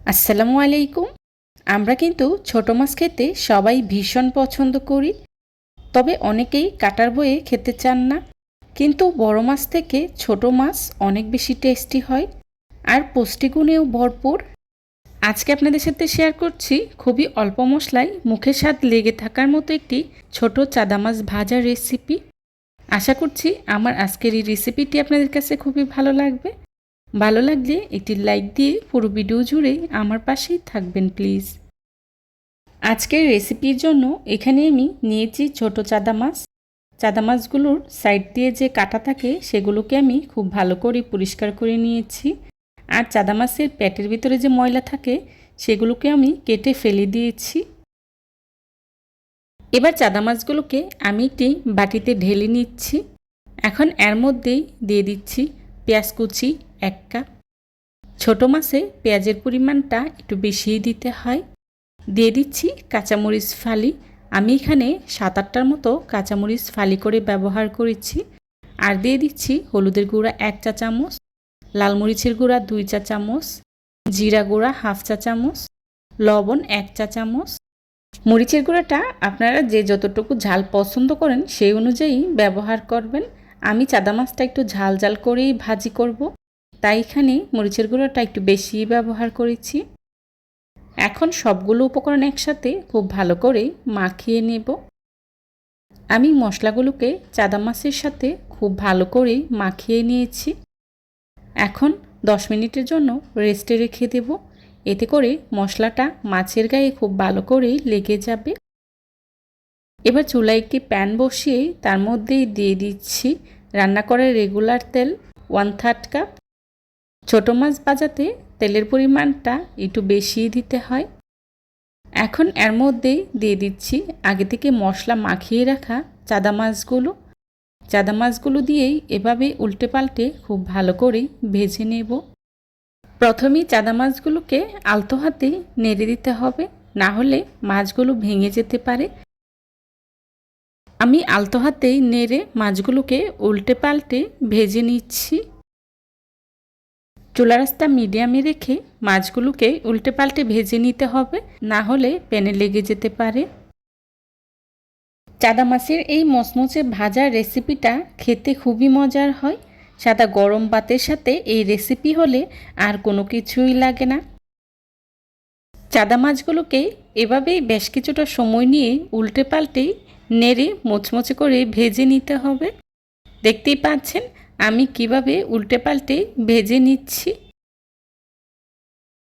আসসালামু আলাইকুম। আমরা কিন্তু ছোট মাছ খেতে সবাই ভীষণ পছন্দ করি, তবে অনেকেই কাটার বয়ে খেতে চান না। কিন্তু বড় মাছ থেকে ছোট মাছ অনেক বেশি টেস্টি হয় আর পুষ্টিগুণেও ভরপুর। আজকে আপনাদের সাথে শেয়ার করছি খুবই অল্প মশলায় মুখের স্বাদ লেগে থাকার মতো একটি ছোট চাদা মাছ ভাজার রেসিপি। আশা করছি আমার আজকের এই রেসিপিটি আপনাদের কাছে খুবই ভালো লাগবে। ভালো লাগলে একটি লাইক দিয়ে পুরো ভিডিও জুড়ে আমার পাশেই থাকবেন প্লিজ। আজকের রেসিপির জন্য এখানে আমি নিয়েছি ছোট চাদা মাছ। চাদা মাছগুলোর সাইড দিয়ে যে কাটা থাকে সেগুলোকে আমি খুব ভালো করে পরিষ্কার করে নিয়েছি। আর চাদা মাছের পেটের ভিতরে যে ময়লা থাকে সেগুলোকে আমি কেটে ফেলে দিয়েছি। এবার চাদা মাছগুলোকে আমি একটি বাটিতে ঢেলে নিচ্ছি। এখন এর মধ্যেই দিয়ে দিচ্ছি পেঁয়াজ কুচি 1 কাপ। ছোটো মাছে পেঁয়াজের পরিমাণটা একটু বেশিই দিতে হয়। দিয়ে দিচ্ছি কাঁচামরিচ ফালি। আমি এখানে 7-8টার মতো কাঁচামরিচ ফালি করে ব্যবহার করেছি। আর দিয়ে দিচ্ছি হলুদের গুঁড়া 1 চা চামচ, লাল মরিচের গুঁড়া 2 চা চামচ, জিরা গুঁড়া 1/2 চা চামচ, লবণ 1 চা চামচ। মরিচের গুঁড়াটা আপনারা যে যতটুকু ঝাল পছন্দ করেন সেই অনুযায়ী ব্যবহার করবেন। আমি চাদা মাছটা একটু ঝাল ঝাল করেই ভাজি করব, তাই এখানে মরিচের গুঁড়োটা একটু বেশি ব্যবহার করেছি। এখন সবগুলো উপকরণ একসাথে খুব ভালো করে মাখিয়ে নেব। আমি মশলাগুলোকে চাদা মাছের সাথে খুব ভালো করে মাখিয়ে নিয়েছি। এখন 10 মিনিটের জন্য রেস্টে রেখে দেব। এতে করে মশলাটা মাছের গায়ে খুব ভালো করে লেগে যাবে। এবার চুলায় একটি প্যান বসিয়ে তার মধ্যেই দিয়ে দিচ্ছি রান্না করার রেগুলার তেল 1/3 কাপ। ছোটো মাছ ভাজাতে তেলের পরিমাণটা একটু বেশিই দিতে হয়। এখন এর মধ্যেই দিয়ে দিচ্ছি আগে থেকে মশলা মাখিয়ে রাখা চাদা মাছগুলো। চাদা মাছগুলো দিয়েই এভাবে উল্টে পাল্টে খুব ভালো করে ভেজে নেব। প্রথমেই চাদা মাছগুলোকে আলতো হাতে নেড়ে দিতে হবে, না হলে মাছগুলো ভেঙে যেতে পারে। আমি আলতো হাতেই নেড়ে মাছগুলোকে উল্টে পাল্টে ভেজে নিচ্ছি। চুলা রাস্তা মিডিয়ামে রেখে মাছগুলোকে উল্টে পাল্টে ভেজে নিতে হবে, না হলে প্যানে লেগে যেতে পারে। চাদা মাছের এই মচমচে ভাজার রেসিপিটা খেতে খুবই মজার হয়। সাদা গরম ভাতের সাথে এই রেসিপি হলে আর কোনো কিছুই লাগে না। চাদা মাছগুলোকে এভাবেই বেশ কিছুটা সময় নিয়ে উল্টে পাল্টে নেড়ে মুচমুচে করে ভেজে নিতে হবে। দেখতেই পাচ্ছেন আমি কিভাবে উল্টে পাল্টে ভেজে নিচ্ছি।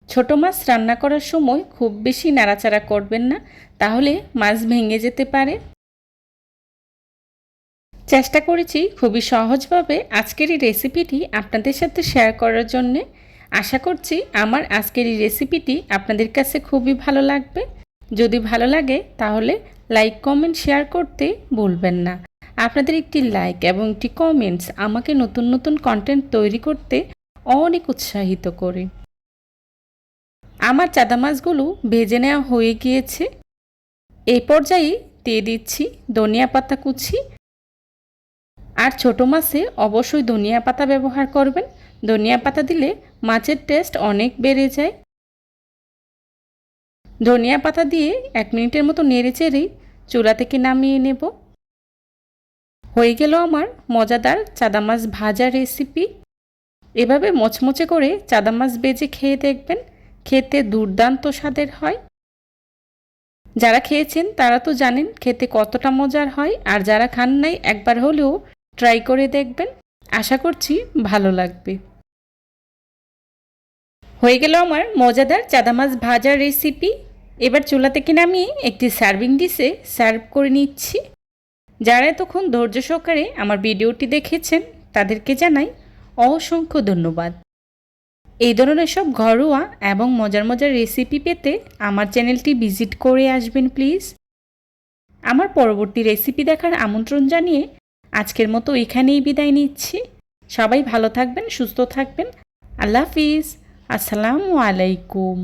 ছোট মাছ রান্না করার সময় খুব বেশি নাড়াচাড়া করবেন না, তাহলে মাছ ভেঙে যেতে পারে। চেষ্টা করেছি খুবই সহজভাবে আজকের এই রেসিপিটি আপনাদের সাথে শেয়ার করার জন্যে। আশা করছি আমার আজকের এই রেসিপিটি আপনাদের কাছে খুবই ভালো লাগবে। যদি ভালো লাগে তাহলে লাইক কমেন্ট শেয়ার করতে ভুলবেন না। আপনাদের একটি লাইক এবং একটি কমেন্টস আমাকে নতুন নতুন কন্টেন্ট তৈরি করতে অনেক উৎসাহিত করে। আমার চাদা মাছগুলো ভেজে নেওয়া হয়ে গিয়েছে। এই পর্যায়ে দিয়ে দিচ্ছি ধনিয়া পাতা কুচি। আর ছোট মাছে অবশ্যই ধনিয়া পাতা ব্যবহার করবেন। ধনিয়া পাতা দিলে মাছের টেস্ট অনেক বেড়ে যায়। ধনিয়া পাতা দিয়ে 1 মিনিটের মতো নেড়ে চেড়ে চুলা থেকে নামিয়ে নেব। হয়ে গেল আমার মজাদার চাদা মাছ ভাজা রেসিপি। এভাবে মচমচে করে চাদা মাছ ভেজে খেয়ে দেখবেন, খেতে দুর্দান্ত স্বাদের হয়। যারা খেয়েছেন তারা তো জানেন খেতে কতটা মজার হয়, আর যারা খান নাই একবার হলেও ট্রাই করে দেখবেন। আশা করছি ভালো লাগবে। হয়ে গেল আমার মজাদার চাদা মাছ ভাজার রেসিপি। এবার চুলা থেকে নামিয়ে একটি সার্ভিং ডিশে সার্ভ করে নিচ্ছি। যারা এতক্ষণ ধৈর্য সহকারে আমার ভিডিওটি দেখেছেন তাদেরকে জানাই অসংখ্য ধন্যবাদ। এই ধরনের সব ঘরোয়া এবং মজার মজার রেসিপি পেতে আমার চ্যানেলটি ভিজিট করে আসবেন প্লিজ। আমার পরবর্তী রেসিপি দেখার আমন্ত্রণ জানিয়ে আজকের মতো এখানেই বিদায় নিচ্ছি। সবাই ভালো থাকবেন, সুস্থ থাকবেন। আল্লাহ হাফিজ। আসসালামু আলাইকুম।